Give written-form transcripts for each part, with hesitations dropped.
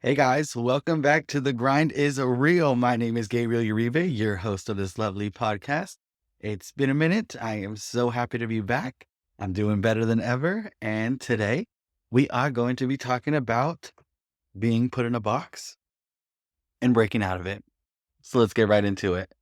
Hey guys, welcome back to The Grind is Real. My name is Gabriel Uribe, your host of this lovely podcast. It's been a minute. I am so happy to be back. I'm doing better than ever. And today we are going to be talking about being put in a box and breaking out of it. So let's get right into it.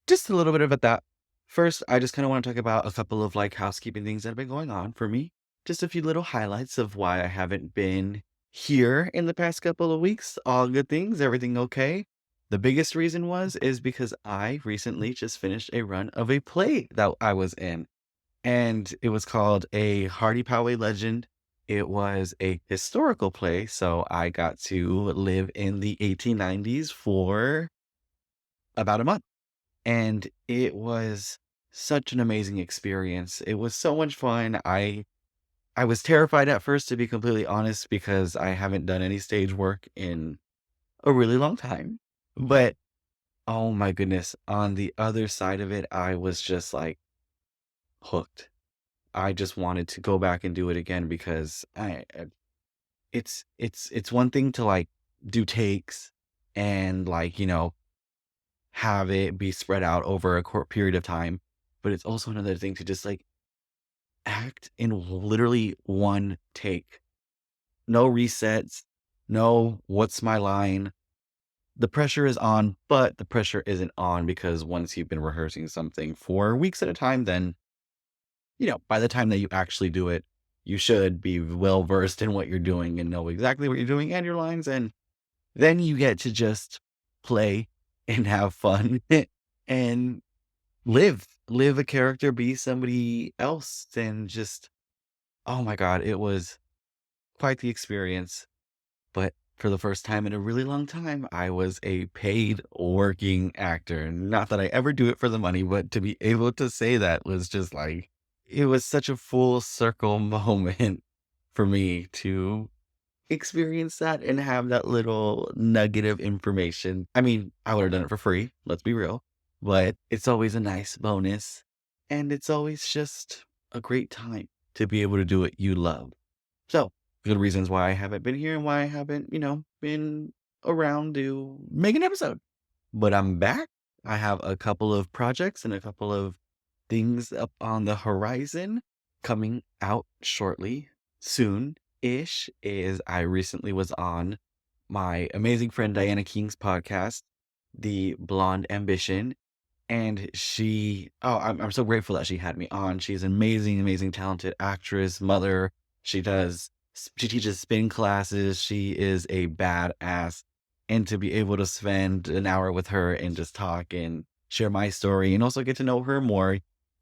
Just a little bit about that. First, I just kind of want to talk about a couple of housekeeping things that have been going on for me. Just a few little highlights of why I haven't been here in the past couple of weeks. All good things, everything okay. The biggest reason is because I recently just finished a run of a play that I was in, and it was called A Hardy Poway Legend. It was a historical play, so I got to live in the 1890s for about a month. And it was such an amazing experience. It was so much fun. I was terrified at first, to be completely honest, because I haven't done any stage work in a really long time. But oh my goodness, on the other side of it, I was just hooked. I just wanted to go back and do it again because it's one thing to do takes and have it be spread out over a period of time, but it's also another thing to just act in literally one take. No resets, no what's my line. The pressure is on, but the pressure isn't on because once you've been rehearsing something for weeks at a time, then, by the time that you actually do it, you should be well versed in what you're doing and know exactly what you're doing and your lines. And then you get to just play and have fun and live a character, be somebody else, and just, oh my God, it was quite the experience. But for the first time in a really long time, I was a paid working actor. Not that I ever do it for the money, but to be able to say that was just it was such a full circle moment for me to experience that and have that little nugget of information. I mean, I would have done it for free, let's be real, but it's always a nice bonus. And it's always just a great time to be able to do what you love. So, good reasons why I haven't been here and why I haven't, been around to make an episode. But I'm back. I have a couple of projects and a couple of things up on the horizon coming out shortly, soon ish. Is I recently was on my amazing friend Dianna King's podcast, The Blonde Ambition. And I'm so grateful that she had me on. She's an amazing, amazing, talented actress, mother. She teaches spin classes. She is a badass. And to be able to spend an hour with her and just talk and share my story and also get to know her more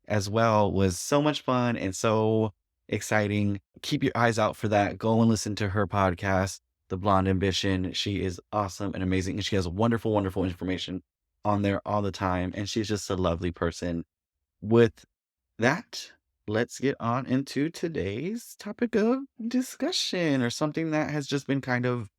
as well was so much fun and so exciting. Keep your eyes out for that. Go and listen to her podcast, The Blonde Ambition. She is awesome and amazing. And she has wonderful, wonderful information on there all the time. And she's just a lovely person. With that, let's get on into today's topic of discussion, or something that has just been kind of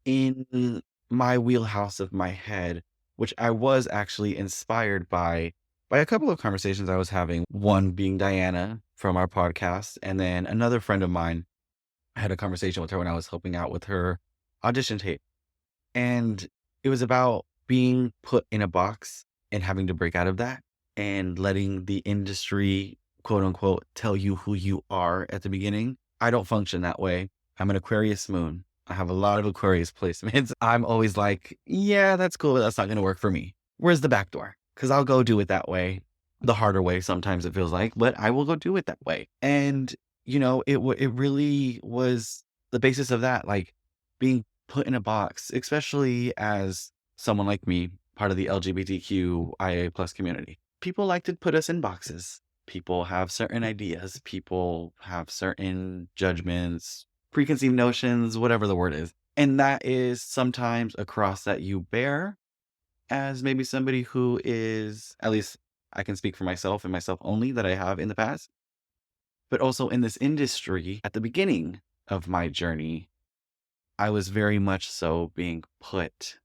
in my wheelhouse of my head, which I was actually inspired by a couple of conversations I was having. One being Diana from our podcast, and then another friend of mine. I had a conversation with her when I was helping out with her audition tape. And it was about being put in a box and having to break out of that and letting the industry, quote unquote, tell you who you are at the beginning. I don't function that way. I'm an Aquarius moon. I have a lot of Aquarius placements. I'm always like, yeah, that's cool, but that's not going to work for me. Where's the back door? Because I'll go do it that way. The harder way sometimes it feels like, but I will go do it that way. And, it really was the basis of that, being put in a box, especially as someone like me, part of the LGBTQIA plus community. People like to put us in boxes. People have certain ideas. People have certain judgments, preconceived notions, whatever the word is. And that is sometimes a cross that you bear as maybe somebody who is, at least I can speak for myself and myself only, that I have in the past, but also in this industry at the beginning of my journey. I was very much so being put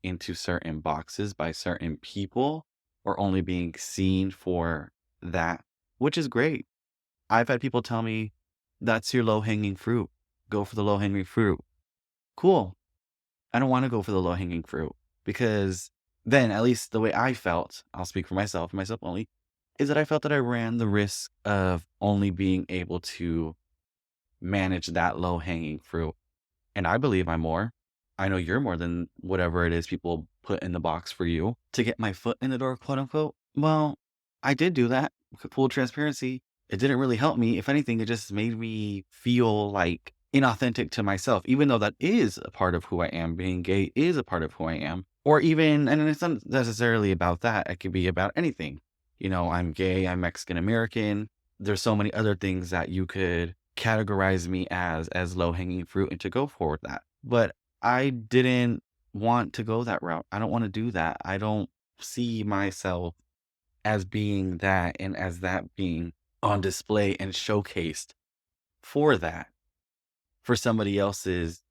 into certain boxes by certain people, or only being seen for that, which is great. I've had people tell me, that's your low hanging fruit. Go for the low hanging fruit. Cool. I don't want to go for the low hanging fruit because then, at least the way I felt, I'll speak for myself only, is that I felt that I ran the risk of only being able to manage that low hanging fruit. And I believe I'm more. I know you're more than whatever it is people put in the box for you to get my foot in the door, quote unquote. Well, I did do that. Full transparency. It didn't really help me. If anything, it just made me feel like inauthentic to myself, even though that is a part of who I am. Being gay is a part of who I am. Or even, and it's not necessarily about that. It could be about anything. I'm gay, I'm Mexican American. There's so many other things that you could categorize me as low hanging fruit and to go forward that. But I didn't want to go that route. I don't want to do that. I don't see myself as being that and as that being on display and showcased for that, for somebody else's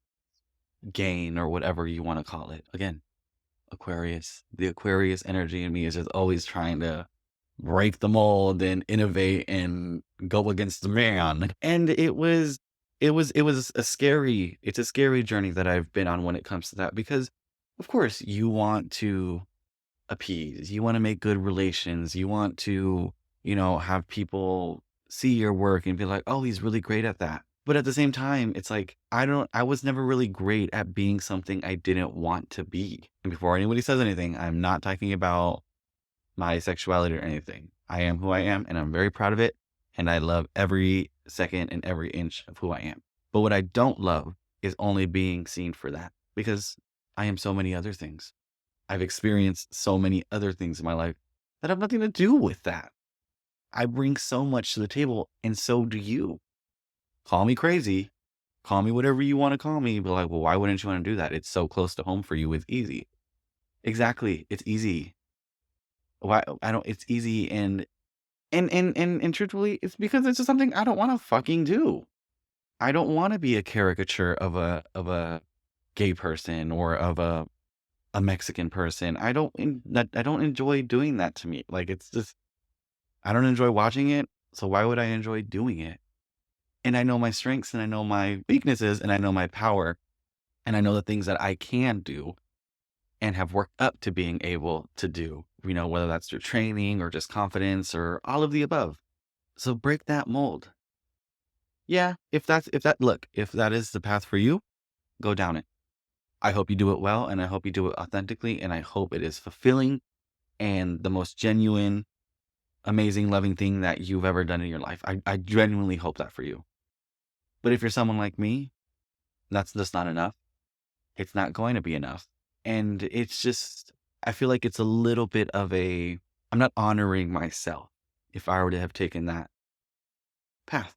gain or whatever you want to call it. Again, Aquarius, the Aquarius energy in me is just always trying to break the mold and innovate and go against the man. And it was it's a scary journey that I've been on when it comes to that because of course you want to appease, you want to make good relations, you want to, have people see your work and be like, "Oh, he's really great at that." But at the same time, it's like I was never really great at being something I didn't want to be. And before anybody says anything, I'm not talking about my sexuality or anything. I am who I am, and I'm very proud of it. And I love every second and every inch of who I am. But what I don't love is only being seen for that because I am so many other things. I've experienced so many other things in my life that have nothing to do with that. I bring so much to the table, and so do you. Call me crazy. Call me whatever you want to call me. But like, well, why wouldn't you want to do that? It's so close to home for you. It's easy. Exactly. It's easy. Why I don't it's easy and truthfully, it's because it's just something I don't wanna fucking do. I don't wanna be a caricature of a gay person or of a Mexican person. I don't enjoy doing that to me. Like, it's just I don't enjoy watching it, so why would I enjoy doing it? And I know my strengths, and I know my weaknesses, and I know my power, and I know the things that I can do and have worked up to being able to do, whether that's through training or just confidence or all of the above. So break that mold. Yeah, if that is the path for you, go down it. I hope you do it well and I hope you do it authentically and I hope it is fulfilling and the most genuine, amazing, loving thing that you've ever done in your life. I genuinely hope that for you. But if you're someone like me, that's just not enough. It's not going to be enough. And it's just, I feel like it's a little bit of I'm not honoring myself if I were to have taken that path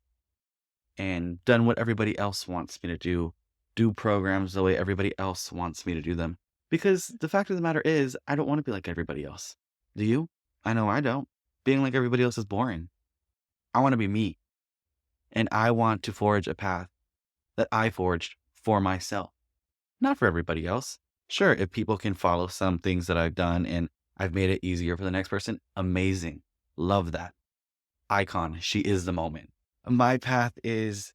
and done what everybody else wants me to do programs the way everybody else wants me to do them. Because the fact of the matter is, I don't want to be like everybody else. Do you? I know I don't. Being like everybody else is boring. I want to be me. And I want to forge a path that I forged for myself, not for everybody else. Sure, if people can follow some things that I've done and I've made it easier for the next person, amazing. Love that. Icon. She is the moment. My path is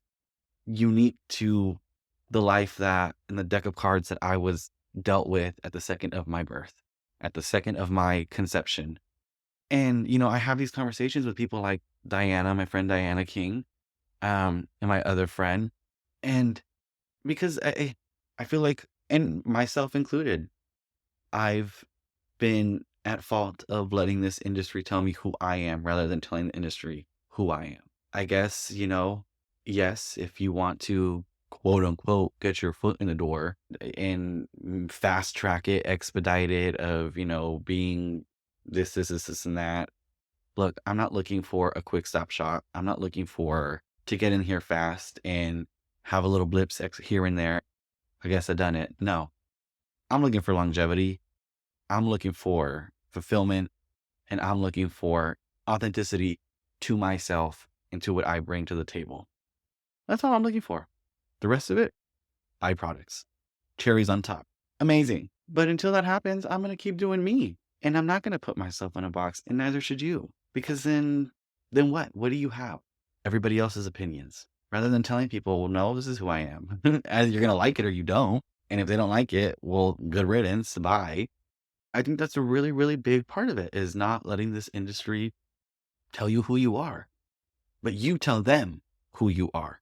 unique to the life that and the deck of cards that I was dealt with at the second of my birth, at the second of my conception. And, I have these conversations with people like Dianna, my friend Dianna King, and my other friend. And because I feel like, and myself included, I've been at fault of letting this industry tell me who I am rather than telling the industry who I am. I guess, yes, if you want to quote unquote get your foot in the door and fast track it, expedite it of, being this, and that. Look, I'm not looking for a quick stop shop. I'm not looking for to get in here fast and have a little blips here and there. I guess I done it. No, I'm looking for longevity. I'm looking for fulfillment and I'm looking for authenticity to myself and to what I bring to the table. That's all I'm looking for. The rest of it, byproducts, cherries on top. Amazing. But until that happens, I'm going to keep doing me and I'm not going to put myself in a box and neither should you because then what? What do you have? Everybody else's opinions rather than telling people, well, no, this is who I am. Either you're going to like it or you don't. And if they don't like it, well, good riddance, bye. I think that's a really, really big part of it is not letting this industry tell you who you are, but you tell them who you are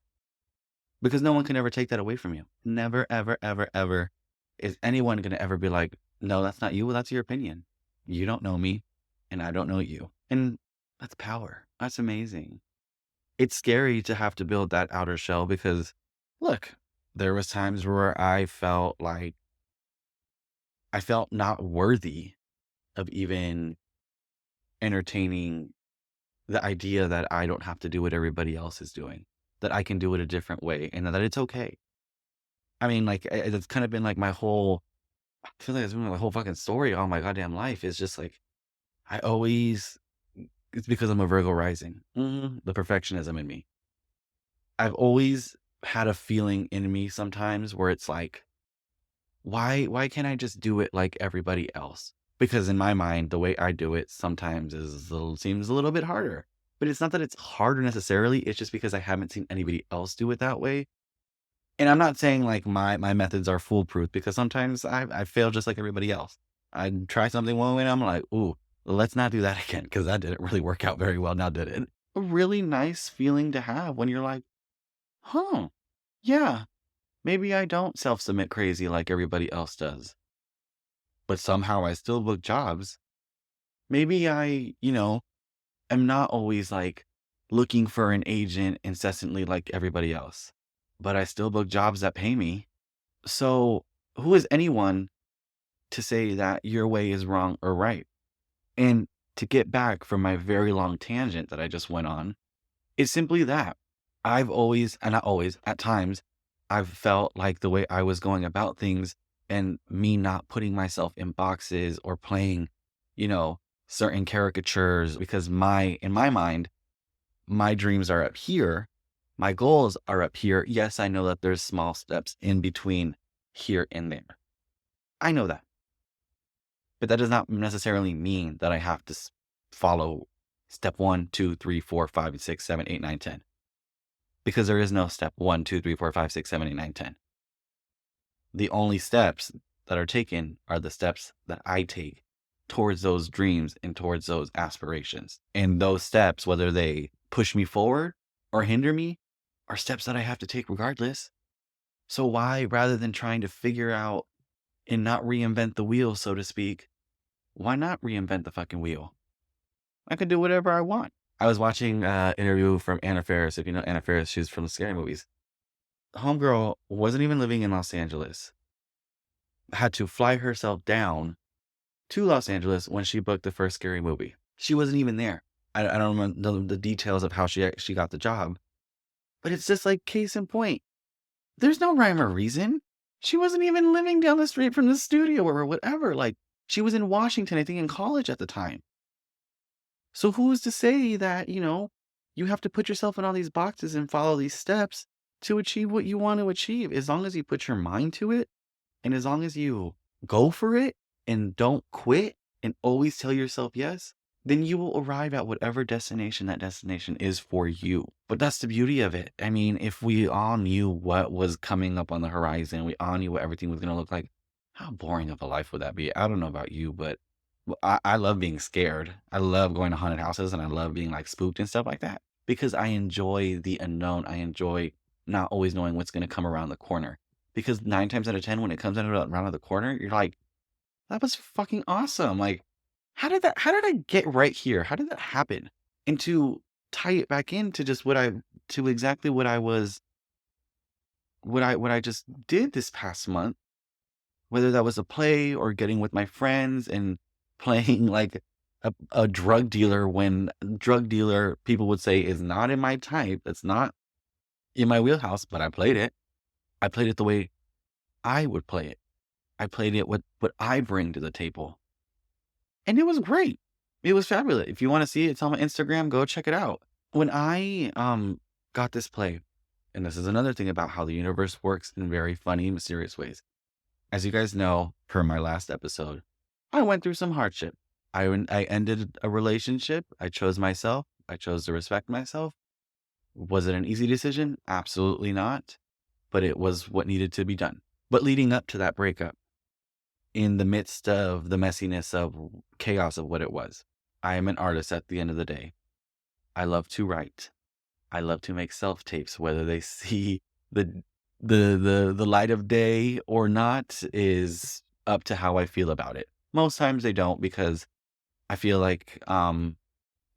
because no one can ever take that away from you. Never, ever, ever, ever is anyone going to ever be like, no, that's not you. Well, that's your opinion. You don't know me and I don't know you. And that's power. That's amazing. It's scary to have to build that outer shell because look, there was times where I felt not worthy of even entertaining the idea that I don't have to do what everybody else is doing, that I can do it a different way and that it's okay. I mean, like, it's kind of been like I feel like it's been my whole fucking story all my goddamn life is just like, I always, it's because I'm a Virgo rising, the perfectionism in me. I've always had a feeling in me sometimes where it's like, why can't I just do it like everybody else? Because in my mind, the way I do it sometimes seems a little bit harder. But it's not that it's harder necessarily. It's just because I haven't seen anybody else do it that way. And I'm not saying like my methods are foolproof because sometimes I fail just like everybody else. I try something one way and I'm like, ooh, let's not do that again because that didn't really work out very well. Now did it? A really nice feeling to have when you're like, huh, yeah, maybe I don't self-submit crazy like everybody else does. But somehow I still book jobs. Maybe am not always like looking for an agent incessantly like everybody else, but I still book jobs that pay me. So who is anyone to say that your way is wrong or right? And to get back from my very long tangent that I just went on, it's simply that I've always, and not always, at times, I've felt like the way I was going about things and me not putting myself in boxes or playing, you know, certain caricatures because in my mind, my dreams are up here. My goals are up here. Yes, I know that there's small steps in between here and there. I know that. But that does not necessarily mean that I have to follow step 1, 2, 3, 4, 5, 6, 7, 8, 9, 10. Because there is no step 1, 2, 3, 4, 5, 6, 7, 8, 9, 10. The only steps that are taken are the steps that I take towards those dreams and towards those aspirations. And those steps, whether they push me forward or hinder me, are steps that I have to take regardless. So why, rather than trying to figure out and not reinvent the wheel, so to speak, why not reinvent the fucking wheel? I could do whatever I want. I was watching an interview from Anna Faris. If you know Anna Faris, she's from the scary movies. Homegirl wasn't even living in Los Angeles. Had to fly herself down to Los Angeles when she booked the first scary movie. She wasn't even there. I don't remember the details of how she got the job. But it's just like case in point. There's no rhyme or reason. She wasn't even living down the street from the studio or whatever. Like, she was in Washington, I think in college at the time. So who's to say that, you have to put yourself in all these boxes and follow these steps to achieve what you want to achieve? As long as you put your mind to it and as long as you go for it and don't quit and always tell yourself yes, then you will arrive at whatever destination that destination is for you. But that's the beauty of it. I mean, if we all knew what was coming up on the horizon, we all knew what everything was going to look like, how boring of a life would that be? I don't know about you, but I love being scared. I love going to haunted houses and I love being like spooked and stuff like that because I enjoy the unknown. I enjoy not always knowing what's going to come around the corner. Because 9 times out of 10, when it comes around the corner, you're like, that was fucking awesome. Like, how did I get right here? How did that happen? And to tie it back into just to exactly what I just did this past month, whether that was a play or getting with my friends and playing like a drug dealer when drug dealer people would say is not in my type. That's not in my wheelhouse, but I played it. I played it the way I would play it. I played it what I bring to the table. And it was great. It was fabulous. If you want to see it, it's on my Instagram. Go check it out. When I got this play, and this is another thing about how the universe works in very funny, mysterious ways. As you guys know, per my last episode, I went through some hardship. I ended a relationship. I chose myself. I chose to respect myself. Was it an easy decision? Absolutely not. But it was what needed to be done. But leading up to that breakup, in the midst of the messiness of chaos of what it was, I am an artist at the end of the day. I love to write. I love to make self tapes, whether they see the the light of day or not is up to how I feel about it. Most times they don't, because I feel like in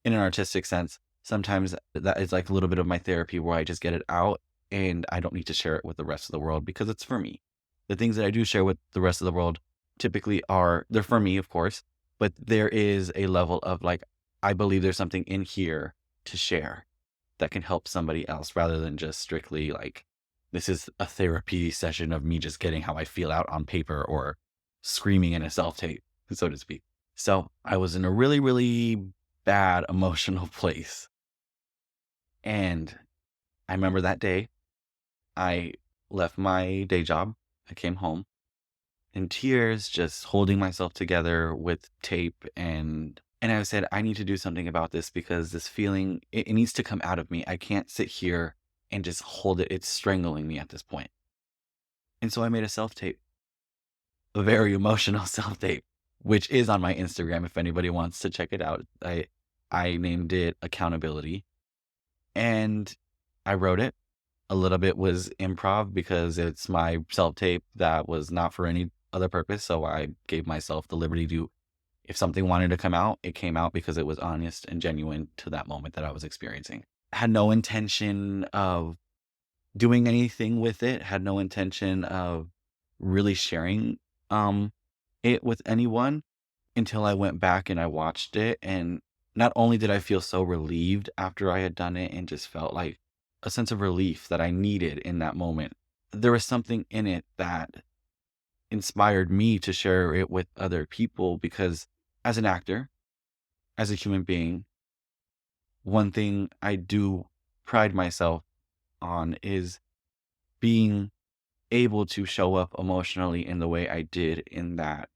an artistic sense, sometimes that is like a little bit of my therapy where I just get it out and I don't need to share it with the rest of the world because it's for me. The things that I do share with the rest of the world typically they're for me, of course, but there is a level of like, I believe there's something in here to share that can help somebody else rather than just strictly like, this is a therapy session of me just getting how I feel out on paper or screaming in a self tape, so to speak. So I was in a really, really bad emotional place. And I remember that day I left my day job. I came home in tears, just holding myself together with tape and I said, I need to do something about this because this feeling, it needs to come out of me. I can't sit here and just hold it. It's strangling me at this point. And so I made a self tape, a very emotional self tape, which is on my Instagram if anybody wants to check it out. I named it Accountability. And I wrote it. A little bit was improv because it's my self tape that was not for any other purpose. So I gave myself the liberty to, if something wanted to come out, it came out because it was honest and genuine to that moment that I was experiencing. Had no intention of doing anything with it, had no intention of really sharing it with anyone until I went back and I watched it. And not only did I feel so relieved after I had done it and just felt like a sense of relief that I needed in that moment, there was something in it that inspired me to share it with other people because as an actor, as a human being, one thing I do pride myself on is being able to show up emotionally in the way I did in that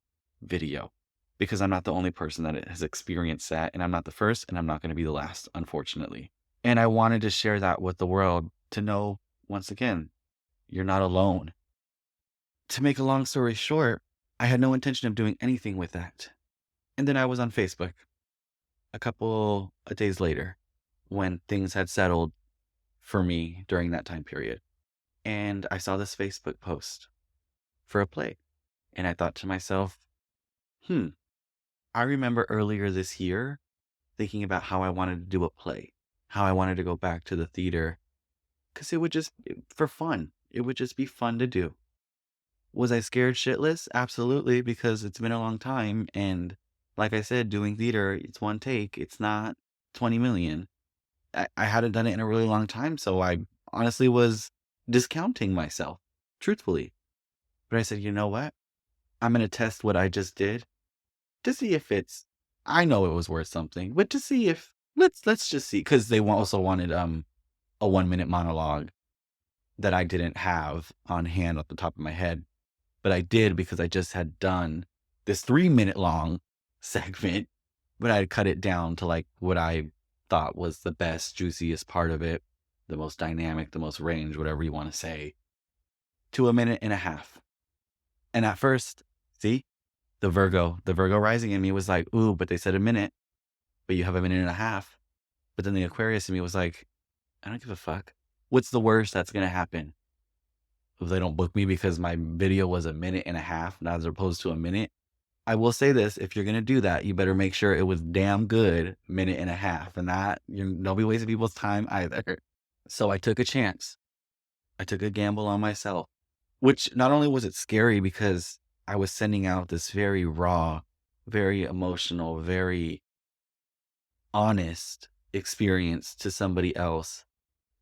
video. Because I'm not the only person that has experienced that, and I'm not the first, and I'm not going to be the last, unfortunately. And I wanted to share that with the world to know, once again, you're not alone. To make a long story short, I had no intention of doing anything with that. And then I was on Facebook a couple of days later when things had settled for me during that time period. And I saw this Facebook post for a play. And I thought to myself, I remember earlier this year thinking about how I wanted to do a play, how I wanted to go back to the theater, because it would just, for fun, it would just be fun to do. Was I scared shitless? Absolutely, because it's been a long time. And like I said, doing theater, it's one take, it's not 20 million. I hadn't done it in a really long time. So I honestly was discounting myself, truthfully. But I said, you know what? I'm going to test what I just did to see if I know it was worth something, but to see if, let's just see. Cause they also wanted, a 1 minute monologue that I didn't have on hand off the top of my head, but I did because I just had done this 3 minute long segment, but I had cut it down to like what I thought was the best, juiciest part of it, the most dynamic, the most range, whatever you want to say, to 1.5 minutes. And at first, see, the Virgo rising in me was like, ooh, but they said a minute, but you have 1.5 minutes. But then the Aquarius in me was like, I don't give a fuck. What's the worst that's going to happen? If they don't book me because my video was 1.5 minutes, not as opposed to a minute. I will say this, if you're going to do that, you better make sure it was damn good 1.5 minutes and that don't be wasting people's time either. So I took a chance. I took a gamble on myself, which not only was it scary because I was sending out this very raw, very emotional, very honest experience to somebody else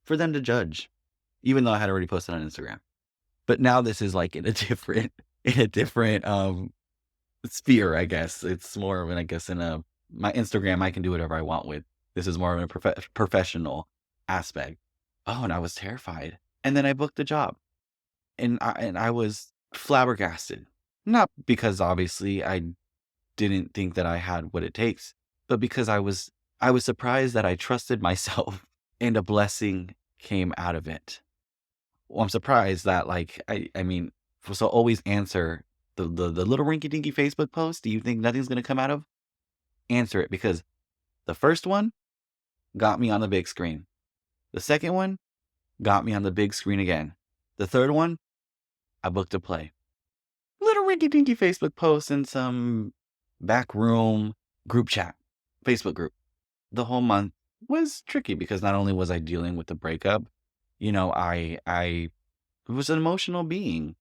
for them to judge, even though I had already posted on Instagram. But now this is like in a different sphere, I guess. It's more of an, I guess, my Instagram, I can do whatever I want with. This is more of a professional aspect. Oh, and I was terrified. And then I booked the job. And I was flabbergasted. Not because obviously I didn't think that I had what it takes, but because I was surprised that I trusted myself and a blessing came out of it. Well, I'm surprised that like, I mean, So always answer the little rinky dinky Facebook post. Do you think nothing's gonna come out of? Answer it, because the first one got me on the big screen. The second one got me on the big screen again. The third one, I booked a play. Little rinky dinky Facebook post in some back room group chat, Facebook group. The whole month was tricky because not only was I dealing with the breakup, I was an emotional being.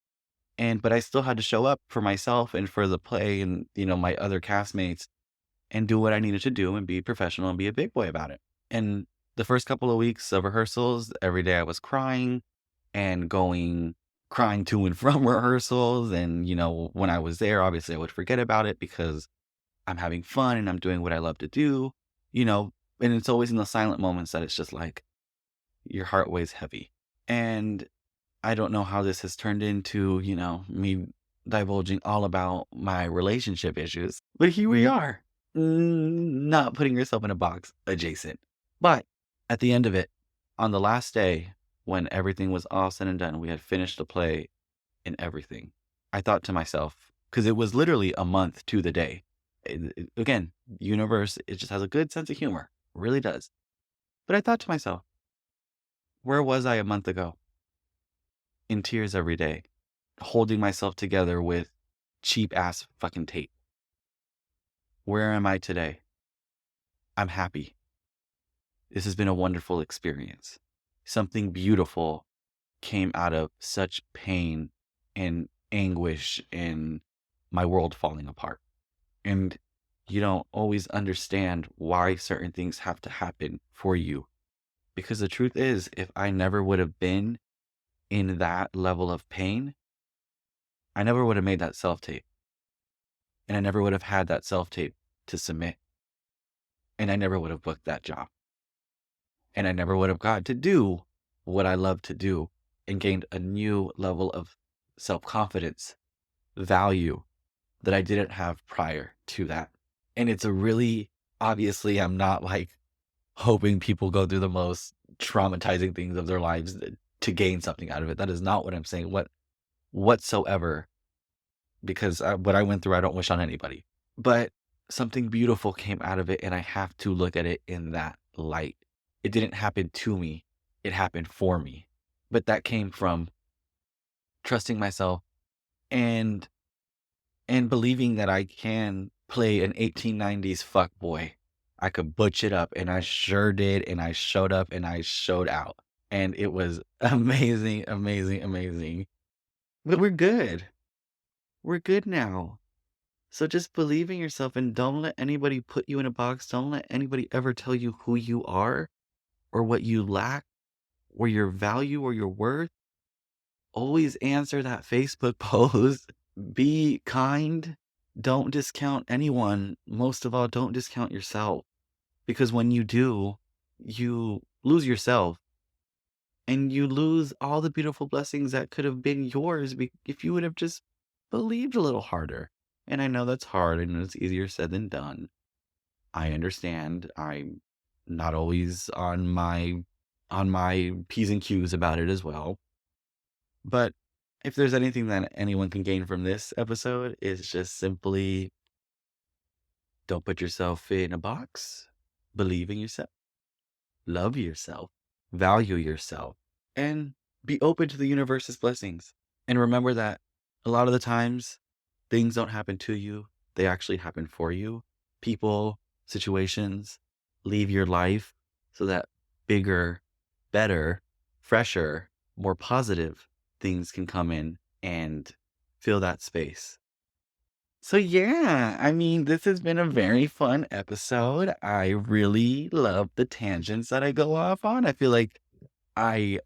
But I still had to show up for myself and for the play and, my other castmates, and do what I needed to do and be professional and be a big boy about it. And the first couple of weeks of rehearsals, every day I was crying and crying to and from rehearsals. And, when I was there, obviously I would forget about it because I'm having fun and I'm doing what I love to do, you know, and it's always in the silent moments that it's just like your heart weighs heavy. And I don't know how this has turned into, me divulging all about my relationship issues, but here we are. Not putting yourself in a box adjacent. But at the end of it, on the last day, when everything was all said and done, we had finished the play and everything. I thought to myself, because it was literally a month to the day. Again, universe, it just has a good sense of humor. It really does. But I thought to myself, where was I a month ago? In tears every day, holding myself together with cheap ass fucking tape. Where am I today? I'm happy. This has been a wonderful experience. Something beautiful came out of such pain and anguish and my world falling apart. And you don't always understand why certain things have to happen for you. Because the truth is, if I never would have been in that level of pain, I never would have made that self tape. And I never would have had that self tape to submit. And I never would have booked that job. And I never would have got to do what I love to do and gained a new level of self confidence, value that I didn't have prior to that. And it's a really, obviously, I'm not like hoping people go through the most traumatizing things of their lives to gain something out of it. That is not what I'm saying whatsoever, because what I went through, I don't wish on anybody. But something beautiful came out of it, and I have to look at it in that light. It didn't happen to me. It happened for me. But that came from trusting myself and believing that I can play an 1890s fuck boy. I could butch it up, and I sure did, and I showed up and I showed out. And it was amazing, amazing, amazing. But we're good. We're good now. So just believe in yourself and don't let anybody put you in a box. Don't let anybody ever tell you who you are or what you lack or your value or your worth. Always answer that Facebook post. Be kind. Don't discount anyone. Most of all, don't discount yourself. Because when you do, you lose yourself and you lose all the beautiful blessings that could have been yours if you would have just believed a little harder. And I know that's hard and it's easier said than done. I understand. I'm not always on my P's and Q's about it as well. But if there's anything that anyone can gain from this episode, it's just simply don't put yourself in a box. Believe in yourself. Love yourself. Value yourself. And be open to the universe's blessings. And remember that a lot of the times, things don't happen to you. They actually happen for you. People, situations leave your life so that bigger, better, fresher, more positive things can come in and fill that space. So yeah, I mean, this has been a very fun episode. I really love the tangents that I go off on. I feel like I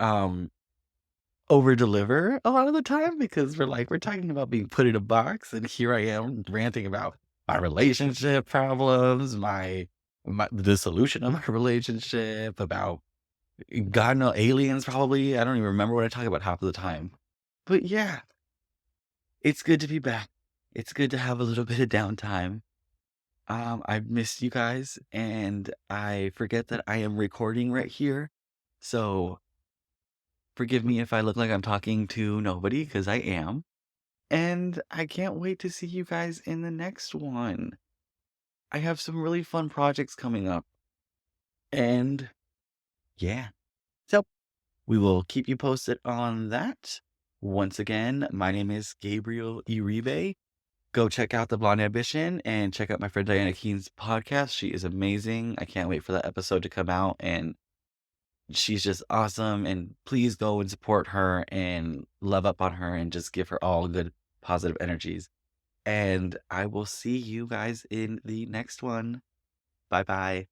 over deliver a lot of the time because we're talking about being put in a box, and here I am ranting about my relationship problems, my the dissolution of my relationship, about God no aliens probably. I don't even remember what I talk about half of the time. But yeah, it's good to be back. It's good to have a little bit of downtime. I've missed you guys, and I forget that I am recording right here. So forgive me if I look like I'm talking to nobody, because I am. And I can't wait to see you guys in the next one. I have some really fun projects coming up. And yeah. So we will keep you posted on that. Once again, my name is Gabriel Uribe. Go check out The Blonde Ambition and check out my friend Diana Keen's podcast. She is amazing. I can't wait for that episode to come out, and she's just awesome. And please go and support her and love up on her and just give her all good positive energies. And I will see you guys in the next one. Bye bye.